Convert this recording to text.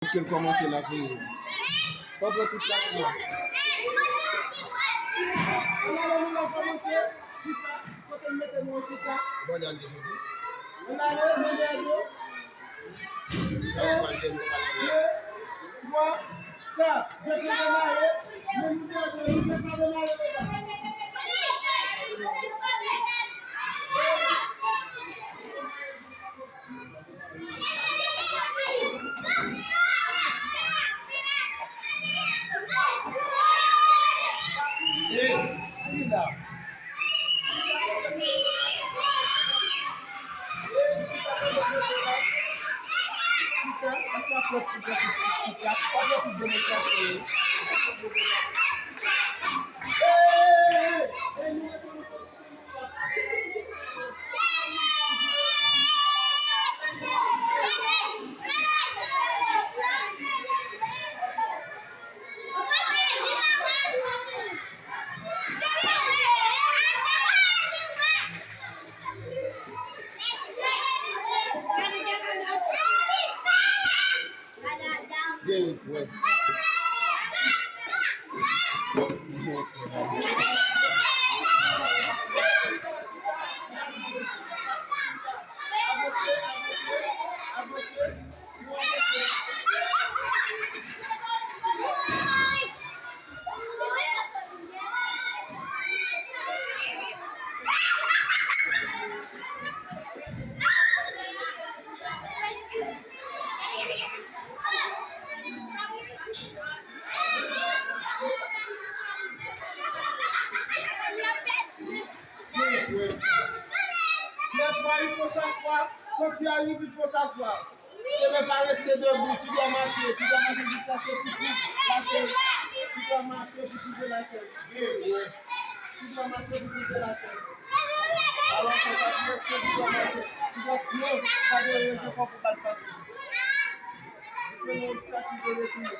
Qu'elle commence la prise. Faut prendre toute la maison. On va commencer. Chita, quand elle mette mon chita. Bon, il y a des choses. On a le, ça va pas le 2, 3, 4. Je peux démarrer. Mais nous ne pouvons pas démarrer. Celui-là. Ouais. Il faut s'asseoir. Quand tu arrives, il faut s'asseoir. Ce n'est pas rester debout. Tu dois marcher. Tu dois marcher jusqu'à ce que tu trouves la chaise. Tu dois marcher pour trouver la chaise. Tu dois marcher pour trouver la chaise. Alors que tu dois marcher. Tu dois close. Pas de raison pour ne pas le passer. Tu peux nous statuer de retour.